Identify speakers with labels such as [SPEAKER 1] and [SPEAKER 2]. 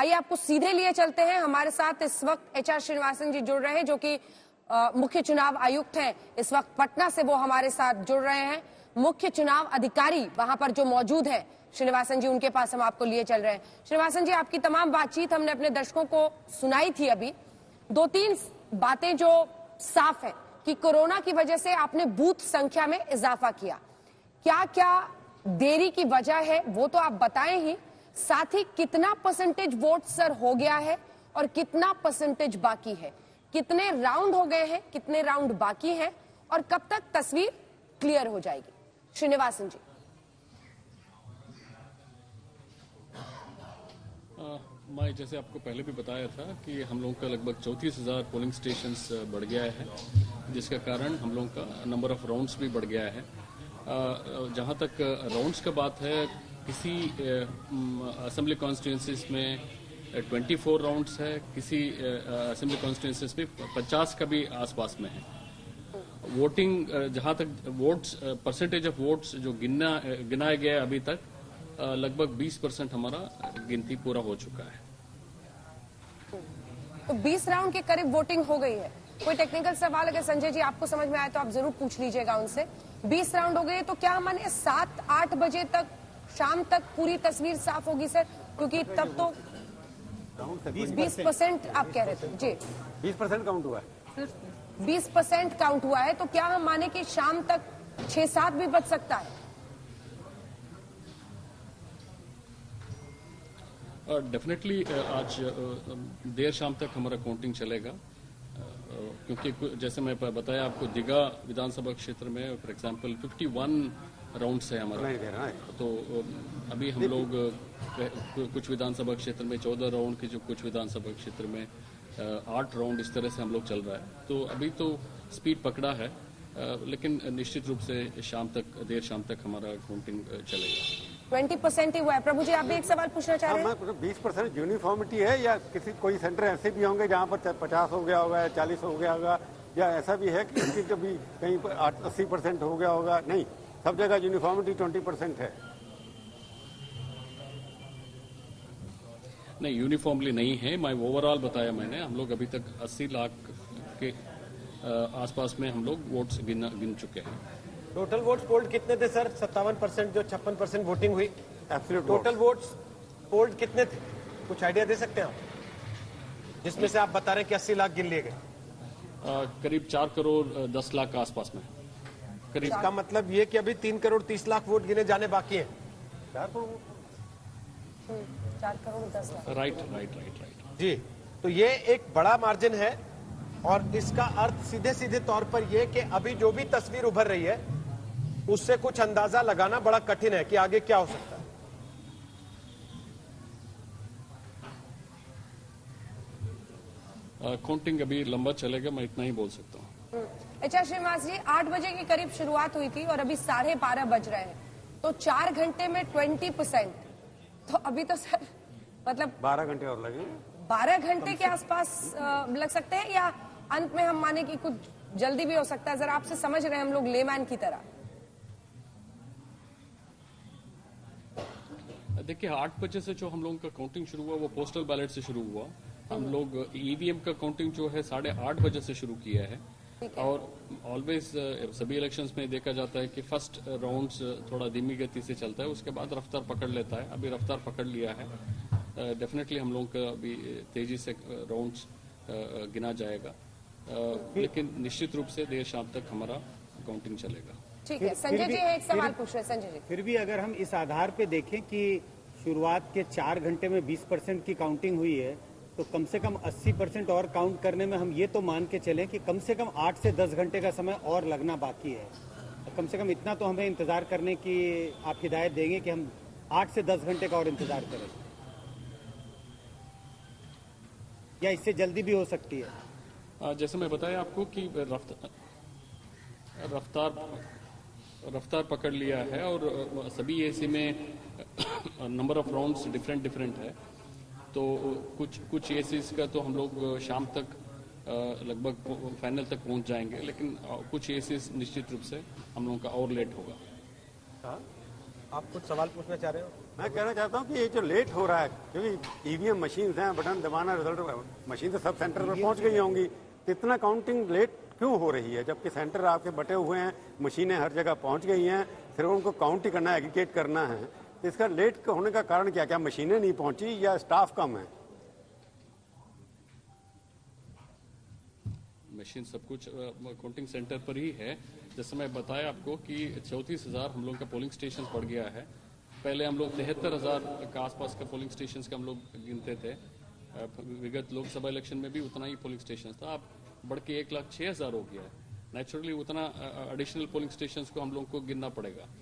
[SPEAKER 1] आइए आपको सीधे लिए चलते हैं। हमारे साथ इस वक्त एचआर श्रीनिवासन जी जुड़ रहे हैं, जो कि मुख्य चुनाव आयुक्त हैं। इस वक्त पटना से वो हमारे साथ जुड़ रहे हैं। मुख्य चुनाव अधिकारी वहां पर जो मौजूद है श्रीनिवासन जी, उनके पास हम आपको लिए चल रहे हैं। श्रीनिवासन जी, आपकी तमाम बातचीत हमने अपने दर्शकों को सुनाई थी। अभी 2-3 बातें जो साफ है कि कोरोना की वजह से आपने बूथ संख्या में इजाफा किया। क्या क्या देरी की वजह है वो तो आप बताएं ही, साथ ही कितना परसेंटेज वोट सर हो गया है और कितना परसेंटेज बाकी है, कितने राउंड हो गए हैं, कितने राउंड बाकी हैं और कब तक तस्वीर क्लियर हो जाएगी? श्रीनिवासन जी।
[SPEAKER 2] मैं जैसे आपको पहले भी बताया था कि हम लोगों का लगभग 34,000 पोलिंग स्टेशंस बढ़ गया है, जिसका कारण हम लोगों का नंबर ऑफ राउंड्स भी बढ़ गया है। जहां तक राउंड्स का बात है, किसी असेंबली कॉन्स्टिट्यूंसीज में 24 राउंड्स है, किसी असेंबली कॉन्स्टिट्यूंसीज में 50 का भी आसपास में है। वोटिंग जहां तक वोट्स परसेंटेज ऑफ वोट्स जो गिनाया गया अभी तक, लगभग 20% हमारा गिनती पूरा हो चुका है।
[SPEAKER 1] तो 20 राउंड के करीब वोटिंग हो गई है। कोई टेक्निकल सवाल अगर संजय जी आपको समझ में आए तो आप जरूर पूछ लीजिएगा उनसे। 20 राउंड हो गए तो क्या माने 7-8 बजे तक, शाम तक पूरी तस्वीर साफ होगी सर? क्योंकि तब तो 20% आप कह रहे थे जी।
[SPEAKER 3] 20% काउंट हुआ है।
[SPEAKER 1] 20% काउंट हुआ है, तो क्या हम माने कि शाम तक 6-7 भी बच सकता है?
[SPEAKER 2] डेफिनेटली आज देर शाम तक हमारा काउंटिंग चलेगा, क्योंकि जैसे मैं बताया आपको, दीघा विधानसभा क्षेत्र में फॉर एग्जांपल 51 राउंड्स है हमारा। तो अभी हम लोग कुछ विधानसभा क्षेत्र में 14 राउंड की, जो कुछ विधानसभा क्षेत्र में 8 राउंड, इस तरह से हम लोग चल रहा है। तो अभी तो स्पीड पकड़ा है, लेकिन निश्चित रूप से देर शाम तक हमारा काउंटिंग चलेगा।
[SPEAKER 1] 20% ही हुआ है। प्रभु जी, आप भी एक सवाल पूछना चाह रहे हैं?
[SPEAKER 3] 20% यूनिफॉर्मिटी है या कोई सेंटर ऐसे भी होंगे जहां पर 50 हो गया होगा या 40 हो गया होगा, या ऐसा भी है कि कभी कहीं पर 80% हो गया होगा? नहीं, सब जगह यूनिफॉर्मिटी 20% है।
[SPEAKER 2] नहीं, यूनिफॉर्मली नहीं है। मैं ओवरऑल बताया मैंने, हम लोग अभी तक 80 लाख के आसपास में हम लोग वोट्स गिन चुके हैं।
[SPEAKER 4] टोटल वोट्स पोल्ड कितने थे सर? 57% जो 56% वोटिंग हुई। टोटल वोट्स पोल्ड कितने थे? कुछ आइडिया दे सकते हैं आप, जिसमें से आप बता रहे हैं कि 80 लाख गिन लिए गए?
[SPEAKER 2] करीब 4 करोड़ 10 लाख के आसपास में करीब।
[SPEAKER 4] इसका मतलब ये कि अभी 3 करोड़ 30 लाख वोट गिने जाने बाकी हैं।
[SPEAKER 1] 4 करोड़ 10 लाख।
[SPEAKER 2] राइट
[SPEAKER 4] जी, तो ये एक बड़ा मार्जिन है और इसका अर्थ सीधे सीधे तौर पर यह कि अभी जो भी तस्वीर उभर रही है उससे कुछ अंदाजा लगाना बड़ा कठिन है कि आगे क्या हो सकता है।
[SPEAKER 2] काउंटिंग अभी लंबा चलेगा, मैं इतना ही बोल सकता हूँ।
[SPEAKER 1] अच्छा श्रीनिवास जी, 8 बजे के करीब शुरुआत हुई थी और अभी 12:30 बज रहे हैं, तो 4 घंटे में 20%, तो अभी तो सर मतलब
[SPEAKER 3] 12 घंटे और लगे।
[SPEAKER 1] 12 घंटे के आसपास लग सकते हैं, या अंत में हम माने कि कुछ जल्दी भी हो सकता है? जरा आपसे समझ रहे हैं हम लोग लेमैन की तरह।
[SPEAKER 2] देखिए, 8 बजे से जो हम लोगों का काउंटिंग शुरू हुआ वो पोस्टल बैलेट से शुरू हुआ। हम लोग ईवीएम का काउंटिंग जो है 8:30 बजे से शुरू किया है। और ऑलवेज सभी इलेक्शंस में देखा जाता है कि फर्स्ट राउंड्स थोड़ा धीमी गति से चलता है, उसके बाद रफ्तार पकड़ लेता है। अभी रफ्तार पकड़ लिया है। डेफिनेटली हम लोगों का अभी तेजी से राउंड्स गिना जाएगा, लेकिन निश्चित रूप से देर शाम तक हमारा काउंटिंग चलेगा।
[SPEAKER 1] ठीक है, संजय जी एक सवाल पूछ रहे हैं। संजय जी,
[SPEAKER 5] फिर भी अगर हम इस आधार पे देखें कि शुरुआत के 4 घंटे में 20% की काउंटिंग हुई है, तो कम से कम 80% और काउंट करने में हम ये तो मान के चलें कि कम से कम 8 से 10 घंटे का समय और लगना बाकी है। कम से कम इतना तो हमें इंतजार करने की आप हिदायत देंगे कि हम 8 से 10 घंटे का और इंतजार करें, या इससे जल्दी भी हो सकती है?
[SPEAKER 2] जैसे मैं बताया आपको कि रफ्तार पकड़ लिया है और सभी एसी में नंबर ऑफ राउंड्स डिफरेंट है। तो कुछ एसीज का तो हम लोग शाम तक लगभग फाइनल तक पहुंच जाएंगे, लेकिन कुछ एसीज निश्चित रूप से हम लोगों का और लेट होगा।
[SPEAKER 4] आप कुछ सवाल पूछना चाह रहे हो?
[SPEAKER 3] मैं कहना चाहता हूँ कि ये जो लेट हो रहा है, क्योंकि ईवीएम मशीन हैं, बटन दबाना, रिजल्ट मशीन तो सब सेंटर पर पहुंच गई होंगी, तो इतना काउंटिंग लेट क्यों हो रही है? जबकि सेंटर आपके बटे हुए हैं, मशीनें हर जगह पहुंच गई हैं, सिर्फ उनको काउंट ही करना है, एग्रीगेट करना है। तो इसका लेट होने का कारण क्या? क्या मशीनें नहीं पहुंची या स्टाफ कम है?
[SPEAKER 2] मशीन सब कुछ काउंटिंग सेंटर पर ही है। जैसे मैं बताया आपको कि 34,000 हम लोग का पोलिंग स्टेशन बढ़ गया है। पहले हम लोग 73,000 के आसपास का पोलिंग स्टेशन का हम लोग गिनते थे। विगत लोकसभा इलेक्शन में भी उतना ही पोलिंग स्टेशन था, अब बढ़ के 1,06,000 हो गया है। नेचुरली उतना एडिशनल पोलिंग स्टेशन को हम लोग को गिनना पड़ेगा।